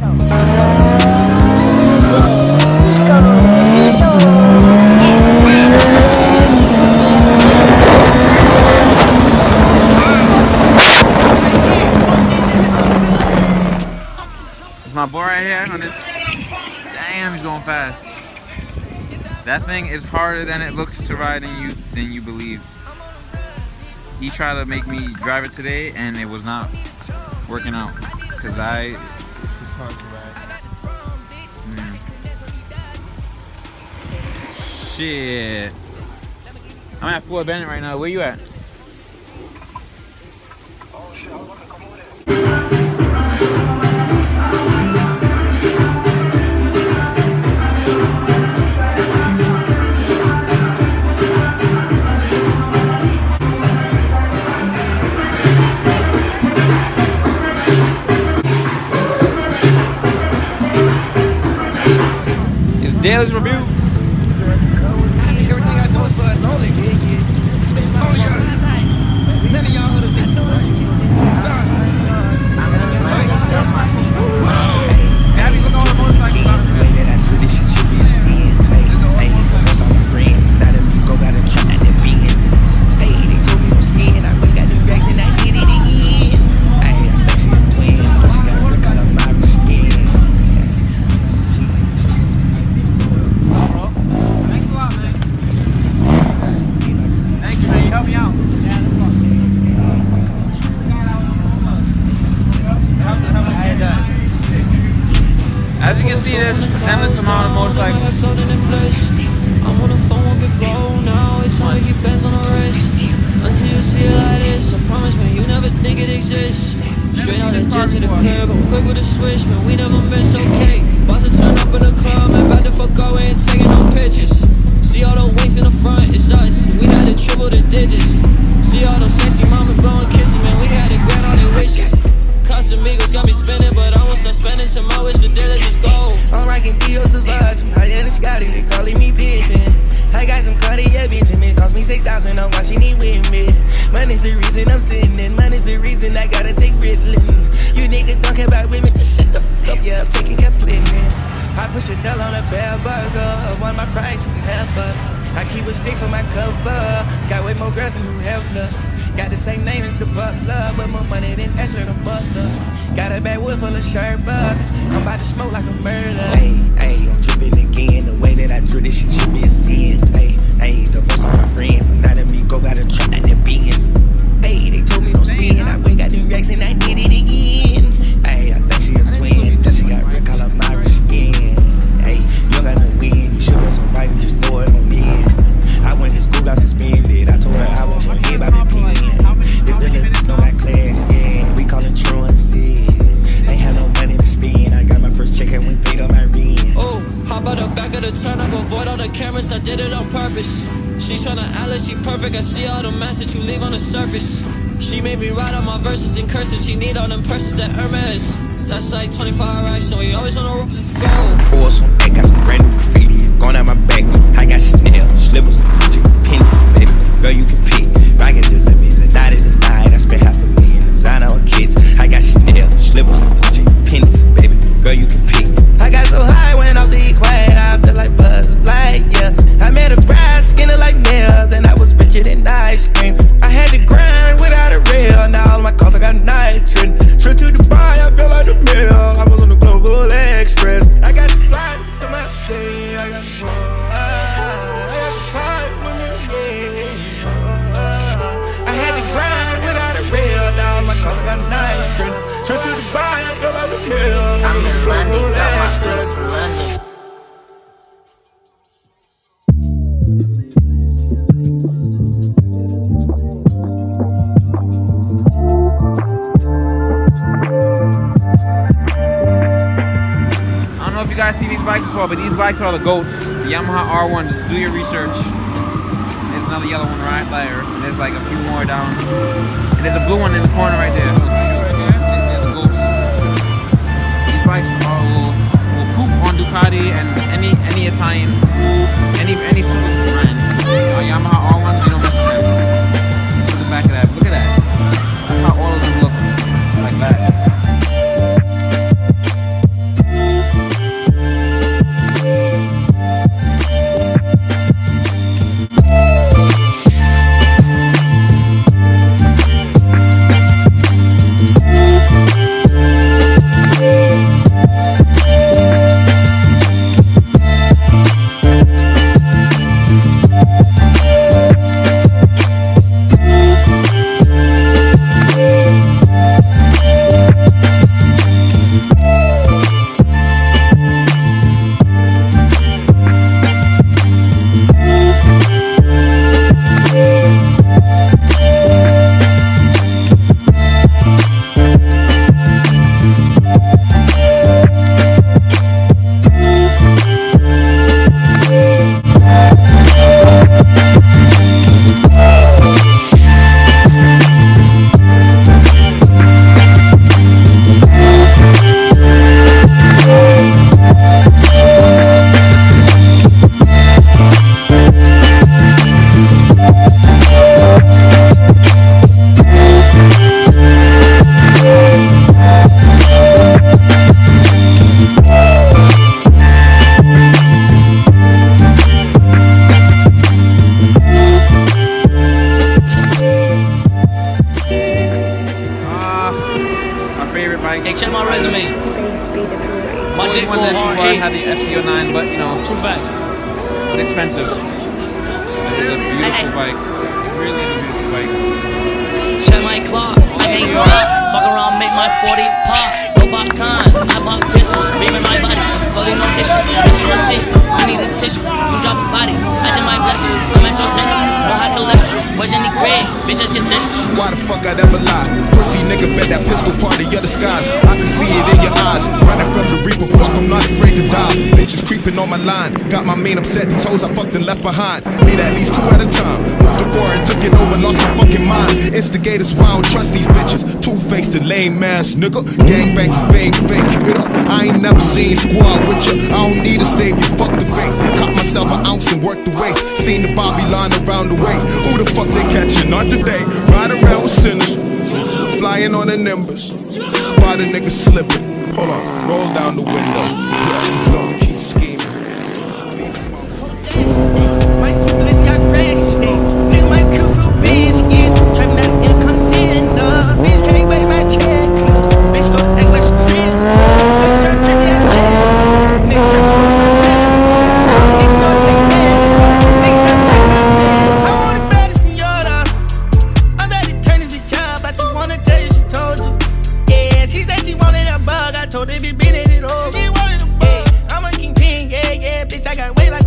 It's my boy right here on this. Damn, he's going fast. That thing is harder than it looks to ride than you believe. He tried to make me drive it today, and it was not working out because it's hard to ride. Shit. I'm at Fort Bennett right now. Where you at? Oh shit, I was about to come over there. Daily's review. Everything I do is for us only. Only us. None of y'all other bitches. Have you look on the motorcycle? The way that I do this shit should be a sin. Hey, first all my friends. Now that we go got a try at the beans. Hey, they told me no spin. I went got the racks and I did it again. Hey, I think she a twin. Plus she got a brick out of my skin. Thanks a lot, man. Thank you, man. You helped me out. Yeah, that's fine. As you can see, there's an endless amount of motorcycles. I'm on the phone with Big Bro now. It's trying to keep bands on the wrist. Until you see it like this, I promise, man, you never think it exists. Straight out of jet to the crib, I'm quick with a switch, man, we never miss, okay. About to turn up in the club, man, about to fuck away and taking no pictures. See all the wings in the front, it's us, we had to triple the digits. See all those sexy mama blowing kisses, man, we had to grant all their wishes. Casamigos got me spinning, but I won't stop spending till my wish for daily just go. I'm rocking Dio Savage, I'm higher than Scotty, they calling me pimpin'. I got some Cartier Benjamin, cost me 6,000, I'm watching it with me. Money's the reason I'm sitting in, money's the reason I gotta take Ritalin. You niggas don't care about women, just shut the fuck up, yeah, I'm taking your planning. I push a doll on a bell burger, one of my prices and half us. I keep a stick for my cover, got way more girls than you have enough. Got the same name as the butler, but more money than Ashley the butler. Got a backwood full of sherbet, I'm about to smoke like a murder. Hey, I'm tripping again, the way that I do this shit should be a sin. Hey, divorce all my friends, so now that me go got a try at the beans. Hey, they told me no spin, I went got the racks and I did it again. Hey, I think she a twin, plus she got red color my skin. Hey, you don't got no win, you should have somebody just throw it on me. I went to school, got suspended, I told her I was on him by the pen. This little no got class, yeah, we call it truancy. Ain't had no money to spend, I got my first check and we paid up my rent. Oh, hop out the back of the turn up, avoid all the cameras, I did it on purpose. She tryna act like she perfect, I see all the mess that you leave on the surface. She made me write all my verses in cursive, she need all them purses that Hermes. That's like 25 racks, so we always on the road, let's go. Pour some back, got some brand new graffiti going out my back. I got Chanel, slippers, Gucci, pennies, baby, girl you can pick. Rockin' Giuseppe's, a dot is a night, I spent $500,000 designer on kids. I got Chanel, slippers, Gucci, pennies, baby, girl you can pick. I got so high, went off the quiet, I feel like Buzz Lightyear. I met a bride, skinny like nails, and I was richer than ice cream. I had to grind without a rail, now all my cars I got nitrogen. Straight to Dubai, I feel like the mill, I was on the Global Express. I got the flight to my day, I got the roll, I got some pride with me, yeah. I had to grind without a rail, now all my cars I got nitrogen. Straight to Dubai, I feel like the mill, I'm in London, got my stuff from London. I don't know if you guys see these bikes before, but these bikes are the GOATs. The Yamaha R1, just do your research. There's another yellow one right there. And there's like a few more down. And there's a blue one in the corner right there. They're the GOATs. These bikes will poop on Ducati and any Italian, any super brand. Yamaha R1s, you don't mess with them. Look at the back of that. Look at that. That's how all of them look. Like that. be different way. My dick One go this hard, before I hey. had the FCO9, but you know, True facts. it's expensive. It's a beautiful bike. It really is a beautiful bike. Check my clock, I can't stop. Fuck around, make my 40 pop. No popcorn, I pop pistol, beaming my body. Holding no issue, bitch, you don't see. I need a tissue, you drop a body. I just might bless you, I'm at your session. No high cholesterol, where's Jenny Craig? Bitch, just get sensitive. Why the fuck I'd ever lie? Pussy nigga, bet that pistol part of your disguise. I can see it in your eyes. Running from the reaper, fuck, I'm not afraid to die. Bitches creeping on my line. Got my main upset, these hoes I fucked and left behind. Need at least 2 at a time. Moved to 4 and took it over, lost my fucking mind. Instigators, why I don't trust these bitches. Two-faced and lame ass nigga. Gangbang for fame, fake hitter. I ain't never seen squad with ya. I don't need a savior, fuck the fake. Caught myself an ounce and worked the way. Seen the Bobby line around the way. Who the fuck they catching? Not today. Ride around with sinners. Flying on the nimbus. Spot a nigga slipping. Hold on, roll down the window. Yeah, low key scheming. Leave his mouth straight. My people is young rash, nigga, my crew for biscuits. Trapping out in Continental. Bitch, can't wait my check. Bitch, go to act like a crib. Bitch, try to trip me out of jail. Nigga, try to put my back. Nigga, know it's like that. Nigga, try to take my man. I want it better, senora. I'm ready to turn this bitch up. I just wanna tell you she told you. Yeah, she said she wanted a bug. I told her bitch, been in it over. She wanted a bug. I'm a kingpin, yeah, yeah. Bitch, I got weight like